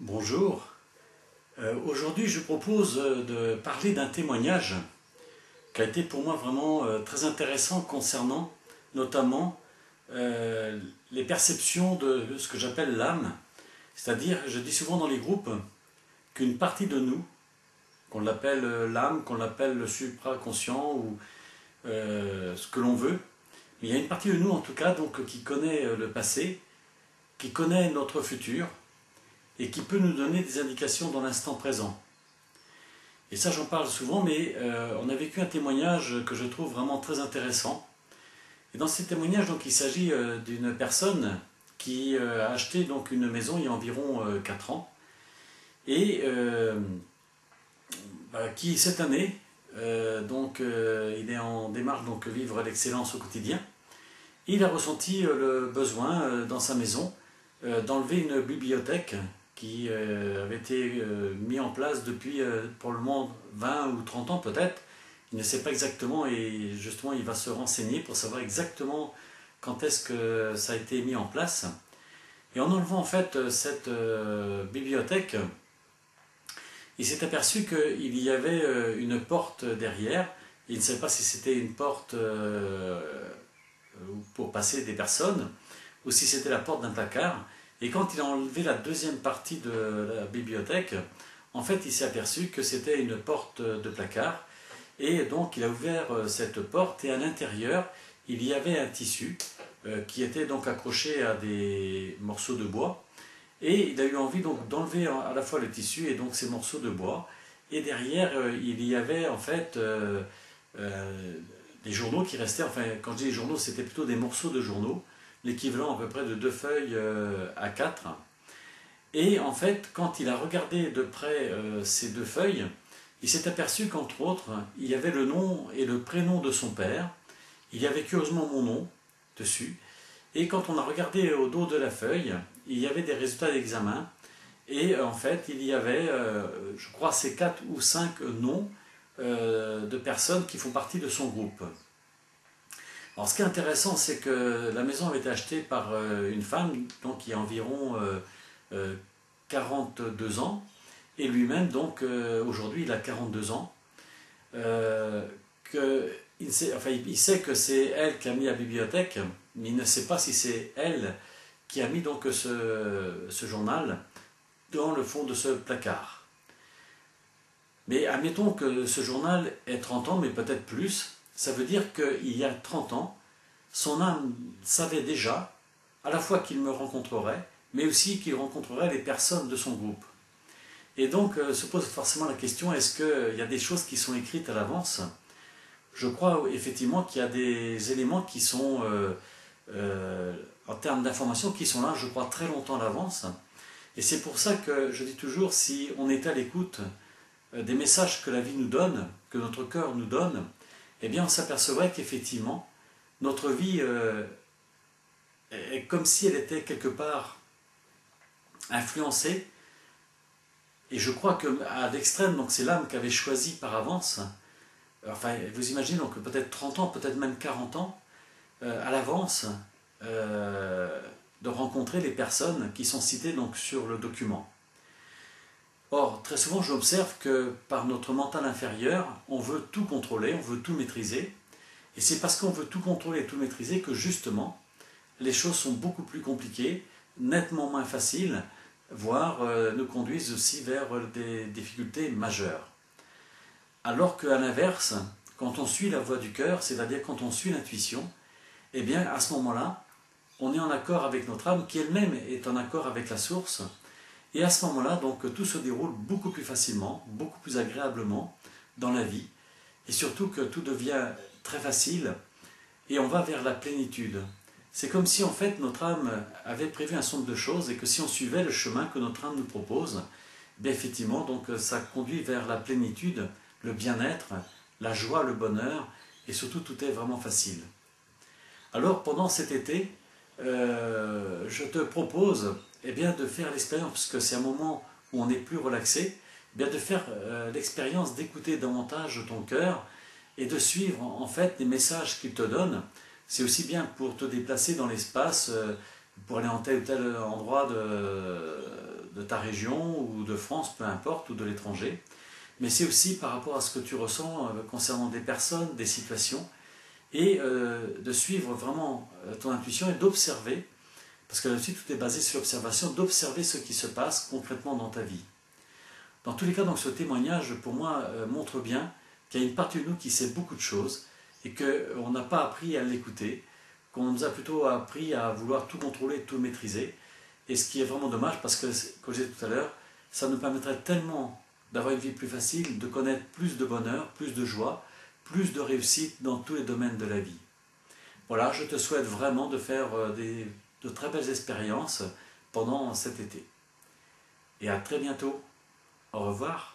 Bonjour. Aujourd'hui, je propose de parler d'un témoignage qui a été pour moi vraiment très intéressant concernant notamment les perceptions de ce que j'appelle l'âme. C'est-à-dire, je dis souvent dans les groupes qu'une partie de nous, qu'on l'appelle l'âme, qu'on l'appelle le supraconscient ou ce que l'on veut, mais il y a une partie de nous en tout cas donc, qui connaît le passé, qui connaît notre futur, et qui peut nous donner des indications dans l'instant présent. Et ça, j'en parle souvent, mais on a vécu un témoignage que je trouve vraiment très intéressant. Et dans ce témoignage, donc, il s'agit d'une personne qui a acheté donc, une maison il y a environ 4 ans, et qui, cette année, il est en démarche donc vivre l'excellence au quotidien. Il a ressenti le besoin dans sa maison d'enlever une bibliothèque qui avait été mis en place depuis probablement 20 ou 30 ans peut-être. Il ne sait pas exactement et justement il va se renseigner pour savoir exactement quand est-ce que ça a été mis en place. Et en enlevant en fait cette bibliothèque, il s'est aperçu qu'il y avait une porte derrière. Il ne savait pas si c'était une porte pour passer des personnes ou si c'était la porte d'un placard. Et quand il a enlevé la deuxième partie de la bibliothèque, en fait, il s'est aperçu que c'était une porte de placard. Et donc, il a ouvert cette porte et à l'intérieur, il y avait un tissu qui était donc accroché à des morceaux de bois. Et il a eu envie donc d'enlever à la fois le tissu et donc ces morceaux de bois. Et derrière, il y avait en fait des journaux qui restaient. Enfin, quand je dis des journaux, c'était plutôt des morceaux de journaux, l'équivalent à peu près de 2 feuilles A4. Et en fait, quand il a regardé de près ces 2 feuilles, il s'est aperçu qu'entre autres, il y avait le nom et le prénom de son père. Il y avait curieusement mon nom dessus. Et quand on a regardé au dos de la feuille, il y avait des résultats d'examen. Et en fait, il y avait, je crois, ces 4 ou 5 noms de personnes qui font partie de son groupe. Alors, ce qui est intéressant, c'est que la maison avait été achetée par une femme, donc il y a environ 42 ans, et lui-même, donc aujourd'hui, il a 42 ans. Il sait que c'est elle qui a mis la bibliothèque, mais il ne sait pas si c'est elle qui a mis donc ce journal dans le fond de ce placard. Mais admettons que ce journal ait 30 ans, mais peut-être plus. Ça veut dire qu'il y a 30 ans, son âme savait déjà à la fois qu'il me rencontrerait, mais aussi qu'il rencontrerait les personnes de son groupe. Et donc se pose forcément la question, est-ce qu'il y a des choses qui sont écrites à l'avance? Je crois effectivement qu'il y a des éléments qui sont, en termes d'information, qui sont là, je crois, très longtemps à l'avance. Et c'est pour ça que je dis toujours, si on est à l'écoute des messages que la vie nous donne, que notre cœur nous donne, eh bien on s'apercevrait qu'effectivement, notre vie est comme si elle était quelque part influencée. Et je crois qu'à l'extrême, donc c'est l'âme qui avait choisi par avance, enfin vous imaginez donc peut-être 30 ans, peut-être même 40 ans, à l'avance, de rencontrer les personnes qui sont citées donc sur le document. Or, très souvent, j'observe que par notre mental inférieur, on veut tout contrôler, on veut tout maîtriser. Et c'est parce qu'on veut tout contrôler et tout maîtriser que justement, les choses sont beaucoup plus compliquées, nettement moins faciles, voire nous conduisent aussi vers des difficultés majeures. Alors qu'à l'inverse, quand on suit la voie du cœur, c'est-à-dire quand on suit l'intuition, eh bien à ce moment-là, on est en accord avec notre âme qui elle-même est en accord avec la source. Et à ce moment-là, donc, tout se déroule beaucoup plus facilement, beaucoup plus agréablement dans la vie. Et surtout que tout devient très facile et on va vers la plénitude. C'est comme si en fait notre âme avait prévu un certain nombre de choses et que si on suivait le chemin que notre âme nous propose, bien effectivement, donc, ça conduit vers la plénitude, le bien-être, la joie, le bonheur et surtout tout est vraiment facile. Alors pendant cet été, je te propose de faire l'expérience, puisque c'est un moment où on est plus relaxé, de faire l'expérience d'écouter davantage ton cœur et de suivre en fait les messages qu'il te donne. C'est aussi bien pour te déplacer dans l'espace, pour aller en tel ou tel endroit de ta région ou de France, peu importe, ou de l'étranger. Mais c'est aussi par rapport à ce que tu ressens concernant des personnes, des situations, et de suivre vraiment ton intuition et d'observer, parce que là-dessus tout est basé sur l'observation, d'observer ce qui se passe concrètement dans ta vie. Dans tous les cas, donc, ce témoignage, pour moi, montre bien qu'il y a une partie de nous qui sait beaucoup de choses et qu'on n'a pas appris à l'écouter, qu'on nous a plutôt appris à vouloir tout contrôler, tout maîtriser. Et ce qui est vraiment dommage, parce que, comme je disais tout à l'heure, ça nous permettrait tellement d'avoir une vie plus facile, de connaître plus de bonheur, plus de joie, plus de réussite dans tous les domaines de la vie. Voilà, je te souhaite vraiment de faire de très belles expériences pendant cet été. Et à très bientôt. Au revoir.